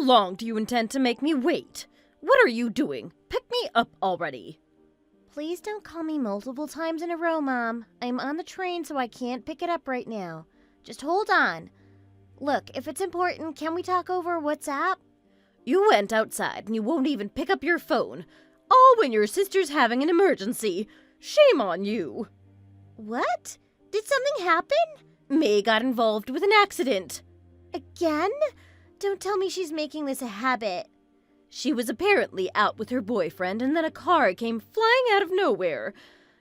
long do you intend to make me wait? What are you doing? Pick me up already. Please don't call me multiple times in a row, Mom. I'm on the train, so I can't pick it up right now. Just hold on. Look, if it's important, can we talk over WhatsApp? You went outside and you won't even pick up your phone. All when your sister's having an emergency. Shame on you. What? Did something happen? May got involved with an accident. Again? Don't tell me she's making this a habit. She was apparently out with her boyfriend and then a car came flying out of nowhere.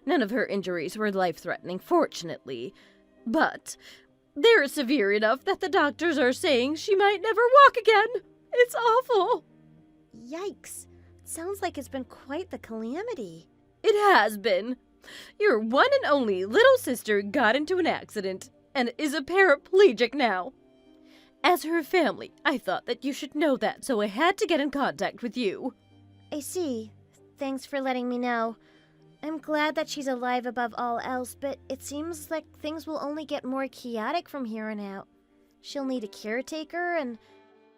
None of her injuries were life-threatening, fortunately. But they're severe enough that the doctors are saying she might never walk again. It's awful. Yikes. Sounds like it's been quite the calamity. It has been. Your one and only little sister got into an accident and is a paraplegic now. As her family, I thought that you should know that, so I had to get in contact with you. I see. Thanks for letting me know. I'm glad that she's alive above all else, but it seems like things will only get more chaotic from here on out. She'll need a caretaker, and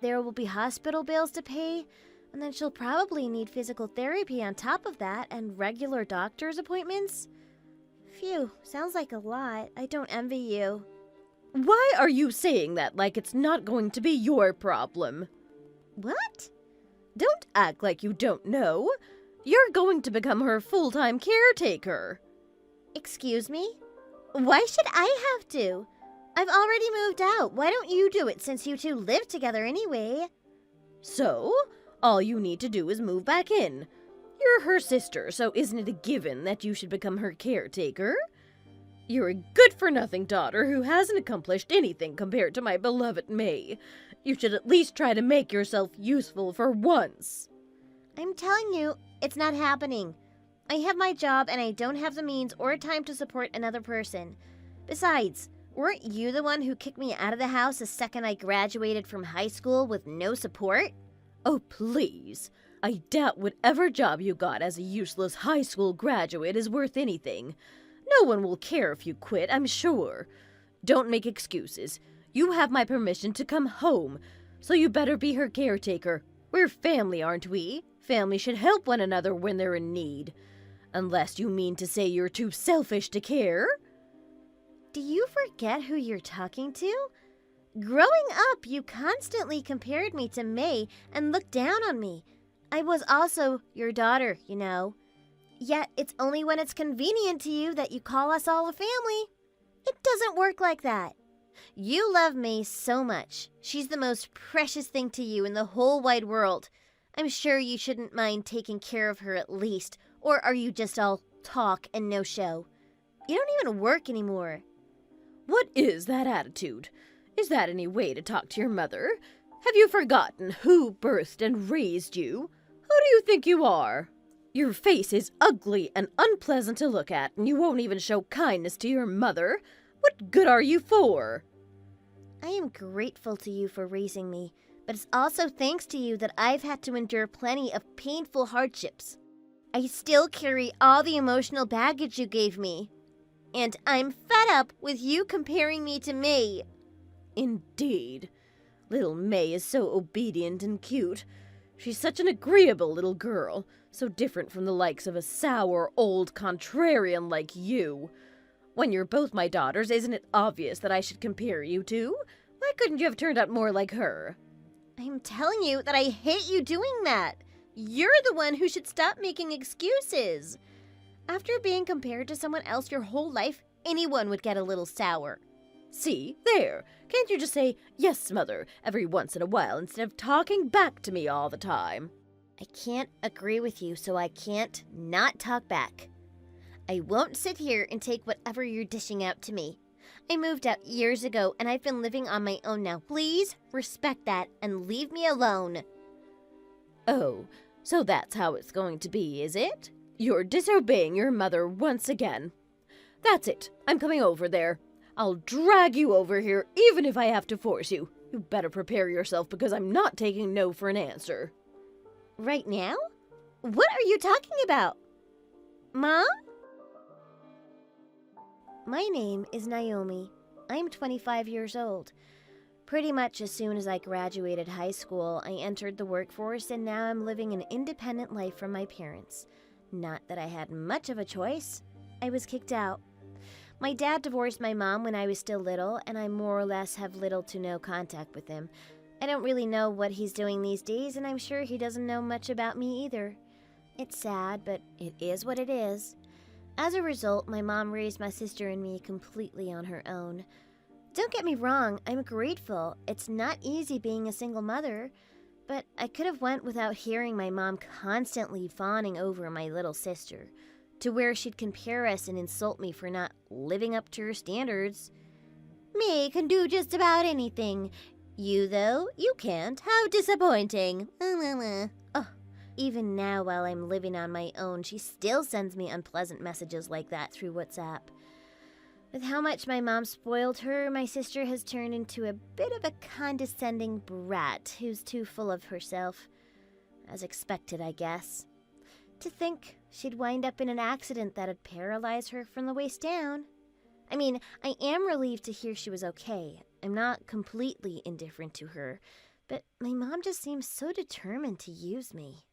there will be hospital bills to pay, and then she'll probably need physical therapy on top of that, and regular doctor's appointments. Phew, sounds like a lot. I don't envy you. Why are you saying that like it's not going to be your problem? What? Don't act like you don't know. You're going to become her full-time caretaker. Excuse me? Why should I have to? I've already moved out. Why don't you do it since you two live together anyway? So, all you need to do is move back in. You're her sister, so isn't it a given that you should become her caretaker? You're a good-for-nothing daughter who hasn't accomplished anything compared to my beloved May. You should at least try to make yourself useful for once. I'm telling you, it's not happening. I have my job and I don't have the means or time to support another person. Besides, weren't you the one who kicked me out of the house the second I graduated from high school with no support? Oh, please. I doubt whatever job you got as a useless high school graduate is worth anything. No one will care if you quit, I'm sure. Don't make excuses. You have my permission to come home, so you better be her caretaker. We're family, aren't we? Family should help one another when they're in need. Unless you mean to say you're too selfish to care. Do you forget who you're talking to? Growing up, you constantly compared me to May and looked down on me. I was also your daughter, you know. Yet it's only when it's convenient to you that you call us all a family. It doesn't work like that. You love May so much. She's the most precious thing to you in the whole wide world. I'm sure you shouldn't mind taking care of her at least. Or are you just all talk and no show? You don't even work anymore. What is that attitude? Is that any way to talk to your mother? Have you forgotten who birthed and raised you? Who do you think you are? Your face is ugly and unpleasant to look at, and you won't even show kindness to your mother. What good are you for? I am grateful to you for raising me, but it's also thanks to you that I've had to endure plenty of painful hardships. I still carry all the emotional baggage you gave me, and I'm fed up with you comparing me to May. Indeed. Little May is so obedient and cute. She's such an agreeable little girl, so different from the likes of a sour, old contrarian like you. When you're both my daughters, isn't it obvious that I should compare you two? Why couldn't you have turned out more like her? I'm telling you that I hate you doing that. You're the one who should stop making excuses. After being compared to someone else your whole life, anyone would get a little sour. See, there. Can't you just say, yes, mother, every once in a while instead of talking back to me all the time? I can't agree with you, so I can't not talk back. I won't sit here and take whatever you're dishing out to me. I moved out years ago, and I've been living on my own now. Please respect that and leave me alone. Oh, so that's how it's going to be, is it? You're disobeying your mother once again. That's it. I'm coming over there. I'll drag you over here, even if I have to force you. You better prepare yourself, because I'm not taking no for an answer. Right now? What are you talking about? Mom? My name is Naomi. I'm 25 years old. Pretty much as soon as I graduated high school, I entered the workforce and now I'm living an independent life from my parents. Not that I had much of a choice. I was kicked out. My dad divorced my mom when I was still little, and I more or less have little to no contact with him. I don't really know what he's doing these days, and I'm sure he doesn't know much about me either. It's sad, but it is what it is. As a result, my mom raised my sister and me completely on her own. Don't get me wrong, I'm grateful. It's not easy being a single mother, but I could have went without hearing my mom constantly fawning over my little sister, to where she'd compare us and insult me for not living up to her standards. Me can do just about anything. You, though, you can't. How disappointing. Oh, even now while I'm living on my own, she still sends me unpleasant messages like that through WhatsApp. With how much my mom spoiled her, my sister has turned into a bit of a condescending brat who's too full of herself. As expected, I guess. To think she'd wind up in an accident that'd paralyze her from the waist down. I mean, I am relieved to hear she was okay. I'm not completely indifferent to her, but my mom just seems so determined to use me.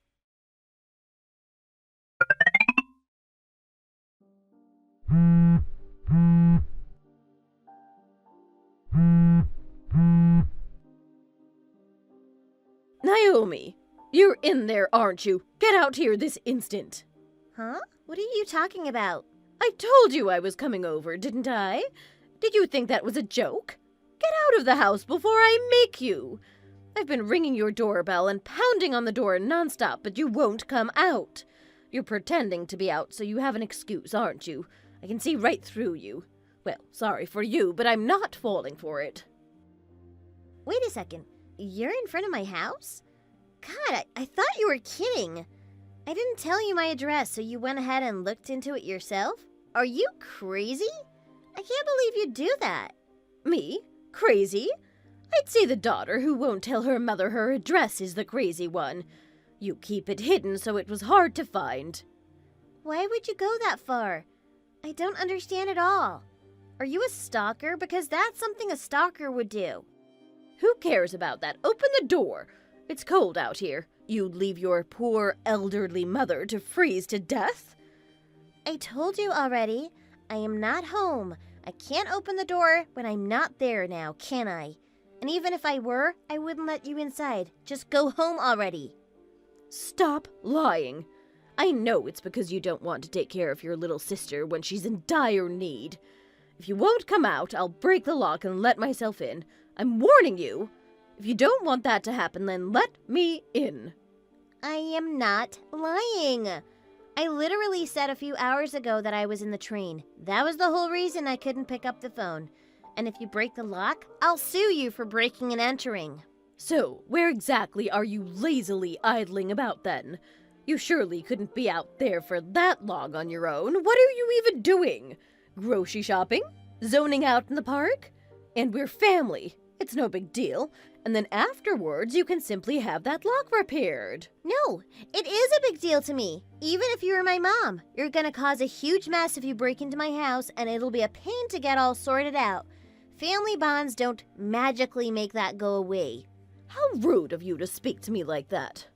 Naomi, you're in there, aren't you? Get out here this instant. Huh? What are you talking about? I told you I was coming over, didn't I? Did you think that was a joke? Get out of the house before I make you. I've been ringing your doorbell and pounding on the door nonstop, but you won't come out. You're pretending to be out so you have an excuse, aren't you? I can see right through you. Well, sorry for you, but I'm not falling for it. Wait a second. You're in front of my house? God, I thought you were kidding. I didn't tell you my address, so you went ahead and looked into it yourself? Are you crazy? I can't believe you'd do that. Me? Crazy? I'd say the daughter who won't tell her mother her address is the crazy one. You keep it hidden so it was hard to find. Why would you go that far? I don't understand at all. Are you a stalker? Because that's something a stalker would do. Who cares about that? Open the door. It's cold out here. You'd leave your poor elderly mother to freeze to death? I told you already. I am not home. I can't open the door when I'm not there now, can I? And even if I were, I wouldn't let you inside. Just go home already. Stop lying. I know it's because you don't want to take care of your little sister when she's in dire need. If you won't come out, I'll break the lock and let myself in. I'm warning you. If you don't want that to happen, then let me in. I am not lying. I literally said a few hours ago that I was in the train. That was the whole reason I couldn't pick up the phone. And if you break the lock, I'll sue you for breaking and entering. So, where exactly are you lazily idling about then? You surely couldn't be out there for that long on your own. What are you even doing? Grocery shopping? Zoning out in the park? And we're family. It's no big deal. And then afterwards, you can simply have that lock repaired. No, it is a big deal to me. Even if you were my mom, you're gonna cause a huge mess if you break into my house, and it'll be a pain to get all sorted out. Family bonds don't magically make that go away. How rude of you to speak to me like that.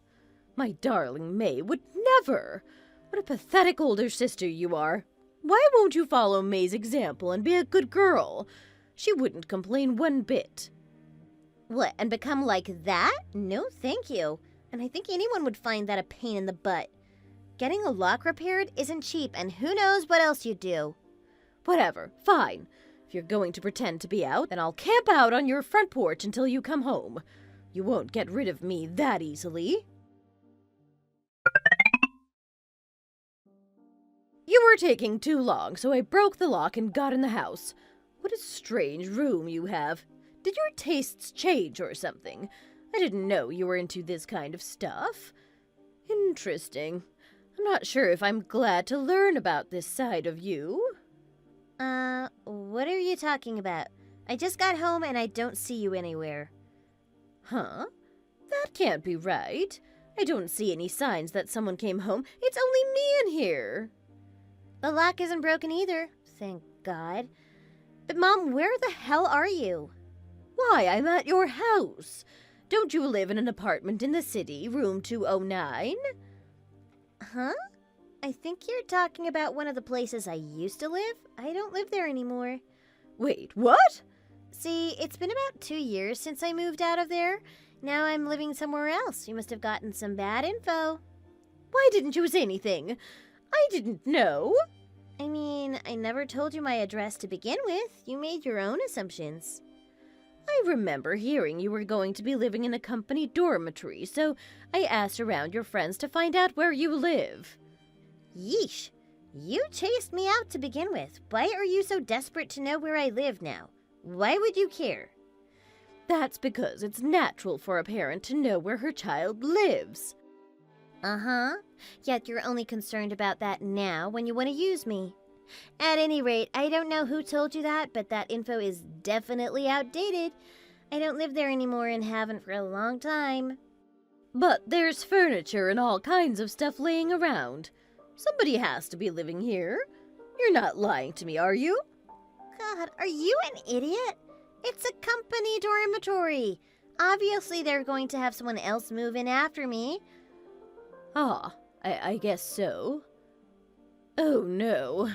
My darling May would never. What a pathetic older sister you are. Why won't you follow May's example and be a good girl? She wouldn't complain one bit. What, and become like that? No, thank you. And I think anyone would find that a pain in the butt. Getting a lock repaired isn't cheap, and who knows what else you'd do. Whatever, fine. If you're going to pretend to be out, then I'll camp out on your front porch until you come home. You won't get rid of me that easily. You were taking too long, so I broke the lock and got in the house. What a strange room you have. Did your tastes change or something? I didn't know you were into this kind of stuff. Interesting. I'm not sure if I'm glad to learn about this side of you. What are you talking about? I just got home and I don't see you anywhere. Huh? That can't be right. I don't see any signs that someone came home. It's only me in here. The lock isn't broken either, thank God. But Mom, where the hell are you? Why, I'm at your house. Don't you live in an apartment in the city, room 209? Huh? I think you're talking about one of the places I used to live. I don't live there anymore. Wait, what? See, it's been about 2 years since I moved out of there. Now I'm living somewhere else. You must have gotten some bad info. Why didn't you say anything? I didn't know. I mean, I never told you my address to begin with. You made your own assumptions. I remember hearing you were going to be living in a company dormitory, so I asked around your friends to find out where you live. Yeesh. You chased me out to begin with. Why are you so desperate to know where I live now? Why would you care? That's because it's natural for a parent to know where her child lives. Uh-huh. Yet you're only concerned about that now when you want to use me. At any rate, I don't know who told you that, but that info is definitely outdated. I don't live there anymore and haven't for a long time. But there's furniture and all kinds of stuff laying around. Somebody has to be living here. You're not lying to me, are you? God, are you an idiot? It's a company dormitory. Obviously, they're going to have someone else move in after me. Ah, I guess so. Oh, no.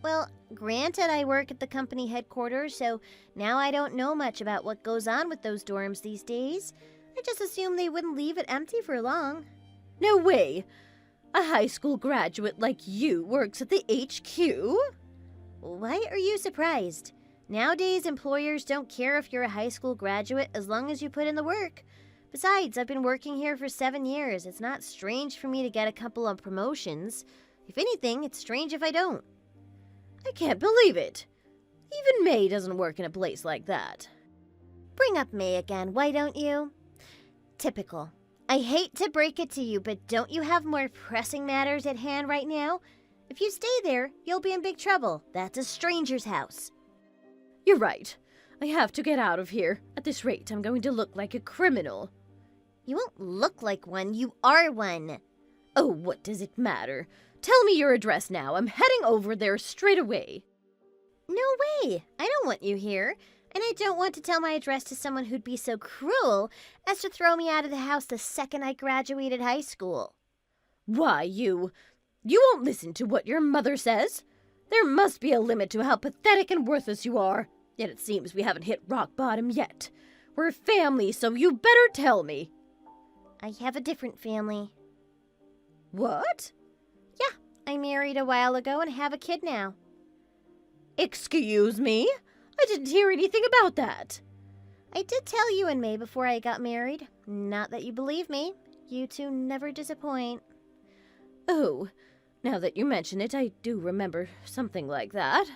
Well, granted, I work at the company headquarters, so now I don't know much about what goes on with those dorms these days. I just assumed they wouldn't leave it empty for long. No way! A high school graduate like you works at the HQ? Why are you surprised? Nowadays, employers don't care if you're a high school graduate as long as you put in the work. Besides, I've been working here for 7 years. It's not strange for me to get a couple of promotions. If anything, it's strange if I don't. I can't believe it. Even May doesn't work in a place like that. Bring up May again, why don't you? Typical. I hate to break it to you, but don't you have more pressing matters at hand right now? If you stay there, you'll be in big trouble. That's a stranger's house. You're right. I have to get out of here. At this rate, I'm going to look like a criminal. You won't look like one, you are one. Oh, what does it matter? Tell me your address now. I'm heading over there straight away. No way. I don't want you here. And I don't want to tell my address to someone who'd be so cruel as to throw me out of the house the second I graduated high school. Why, you won't listen to what your mother says? There must be a limit to how pathetic and worthless you are. Yet it seems we haven't hit rock bottom yet. We're family, so you better tell me. I have a different family. What? Yeah, I married a while ago and have a kid now. Excuse me? I didn't hear anything about that. I did tell you in May before I got married. Not that you believe me. You two never disappoint. Oh, now that you mention it, I do remember something like that.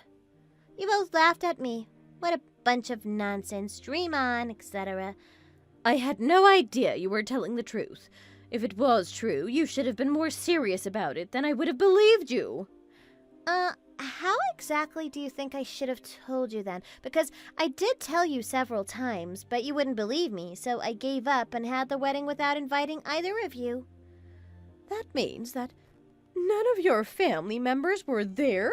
You both laughed at me. What a bunch of nonsense. Dream on, etc. I had no idea you were telling the truth. If it was true, you should have been more serious about it, then I would have believed you. How exactly do you think I should have told you then? Because I did tell you several times, but you wouldn't believe me, so I gave up and had the wedding without inviting either of you. That means that none of your family members were there?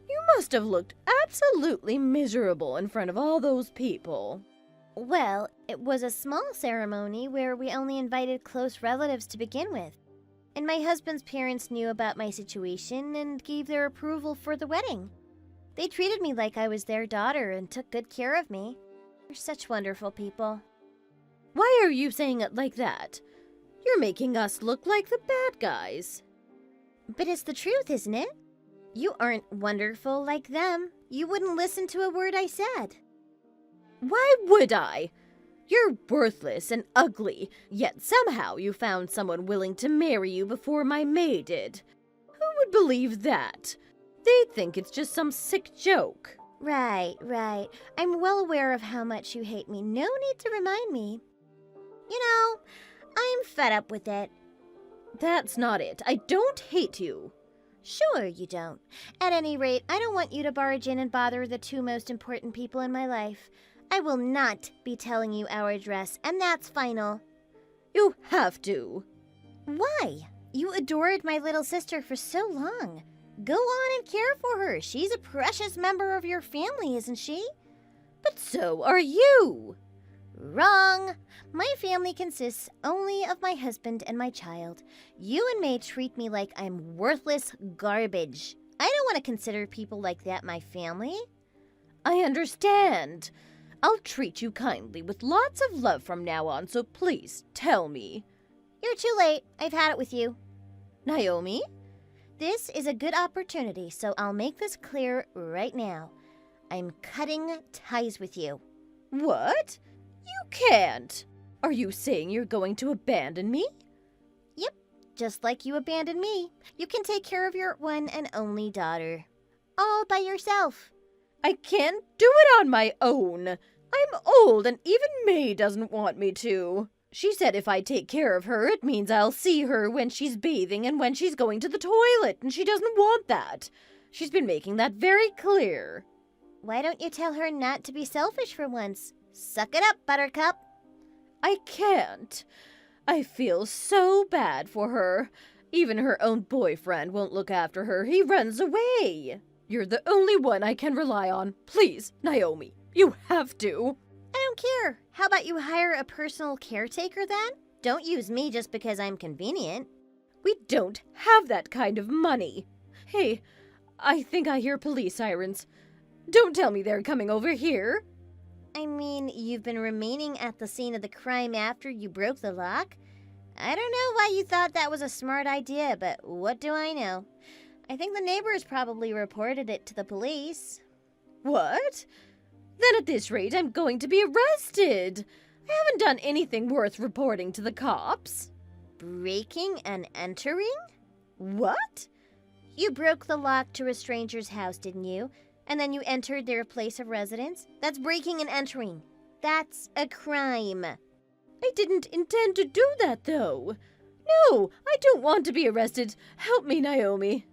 You must have looked absolutely miserable in front of all those people. Well, it was a small ceremony where we only invited close relatives to begin with. And my husband's parents knew about my situation and gave their approval for the wedding. They treated me like I was their daughter and took good care of me. They're such wonderful people. Why are you saying it like that? You're making us look like the bad guys. But it's the truth, isn't it? You aren't wonderful like them. You wouldn't listen to a word I said. Why would I? You're worthless and ugly, yet somehow you found someone willing to marry you before my May did. Who would believe that? They'd think it's just some sick joke. Right. I'm well aware of how much you hate me. No need to remind me. You know, I'm fed up with it. That's not it. I don't hate you. Sure you don't. At any rate, I don't want you to barge in and bother the two most important people in my life. I will not be telling you our address, and that's final. You have to. Why? You adored my little sister for so long. Go on and care for her. She's a precious member of your family, isn't she? But so are you. Wrong! My family consists only of my husband and my child. You and May treat me like I'm worthless garbage. I don't want to consider people like that my family. I understand. I'll treat you kindly with lots of love from now on, so please tell me. You're too late. I've had it with you. Naomi? This is a good opportunity, so I'll make this clear right now. I'm cutting ties with you. What? You can't. Are you saying you're going to abandon me? Yep, just like you abandoned me. You can take care of your one and only daughter. All by yourself. I can't do it on my own. I'm old and even May doesn't want me to. She said if I take care of her, it means I'll see her when she's bathing and when she's going to the toilet, and she doesn't want that. She's been making that very clear. Why don't you tell her not to be selfish for once? Suck it up, Buttercup. I can't. I feel so bad for her. Even her own boyfriend won't look after her. He runs away. You're the only one I can rely on. Please, Naomi, you have to. I don't care. How about you hire a personal caretaker then? Don't use me just because I'm convenient. We don't have that kind of money. Hey, I think I hear police sirens. Don't tell me they're coming over here. I mean, you've been remaining at the scene of the crime after you broke the lock? I don't know why you thought that was a smart idea, but what do I know? I think the neighbors probably reported it to the police. What? Then at this rate, I'm going to be arrested. I haven't done anything worth reporting to the cops. Breaking and entering? What? You broke the lock to a stranger's house, didn't you? And then you entered their place of residence? That's breaking and entering. That's a crime. I didn't intend to do that, though. No, I don't want to be arrested. Help me, Naomi.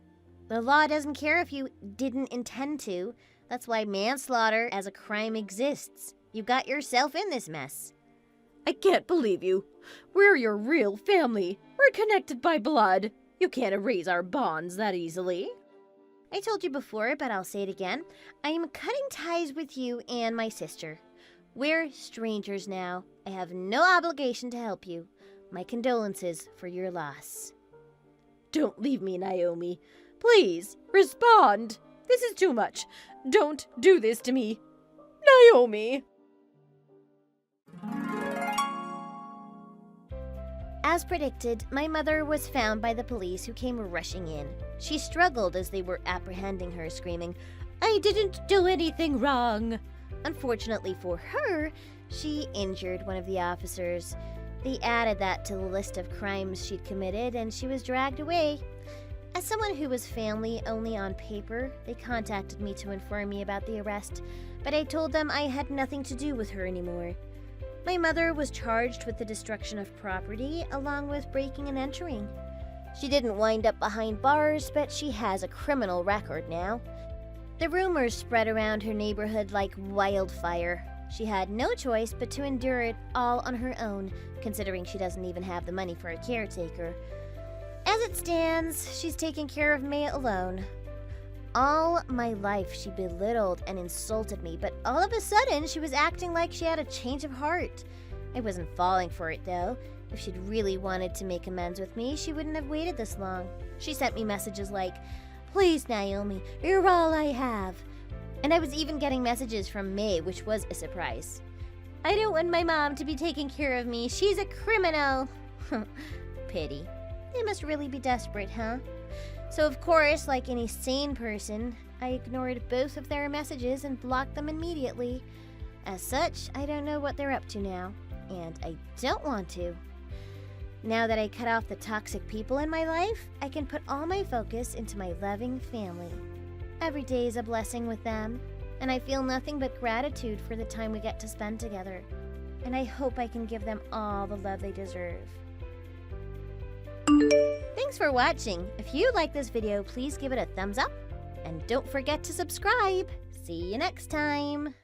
The law doesn't care if you didn't intend to. That's why manslaughter as a crime exists. You got yourself in this mess. I can't believe you. We're your real family. We're connected by blood. You can't erase our bonds that easily. I told you before, but I'll say it again. I am cutting ties with you and my sister. We're strangers now. I have no obligation to help you. My condolences for your loss. Don't leave me, Naomi. Please, respond. This is too much. Don't do this to me. Naomi! As predicted, my mother was found by the police who came rushing in. She struggled as they were apprehending her, screaming, I didn't do anything wrong. Unfortunately for her, she injured one of the officers. They added that to the list of crimes she'd committed, and she was dragged away. As someone who was family only on paper, they contacted me to inform me about the arrest, but I told them I had nothing to do with her anymore. My mother was charged with the destruction of property, along with breaking and entering. She didn't wind up behind bars, but she has a criminal record now. The rumors spread around her neighborhood like wildfire. She had no choice but to endure it all on her own, considering she doesn't even have the money for a caretaker. As it stands, she's taking care of me alone. All my life, she belittled and insulted me, but all of a sudden, she was acting like she had a change of heart. I wasn't falling for it, though. If she'd really wanted to make amends with me, she wouldn't have waited this long. She sent me messages like, "Please, Naomi, you're all I have." And I was even getting messages from May, which was a surprise. "I don't want my mom to be taking care of me. She's a criminal." Pity. They must really be desperate, huh? So of course, like any sane person, I ignored both of their messages and blocked them immediately. As such, I don't know what they're up to now, and I don't want to. Now that I cut off the toxic people in my life, I can put all my focus into my loving family. Every day is a blessing with them, and I feel nothing but gratitude for the time we get to spend together. And I hope I can give them all the love they deserve. Thanks for watching. If you like this video, please give it a thumbs up. And don't forget to subscribe. See you next time.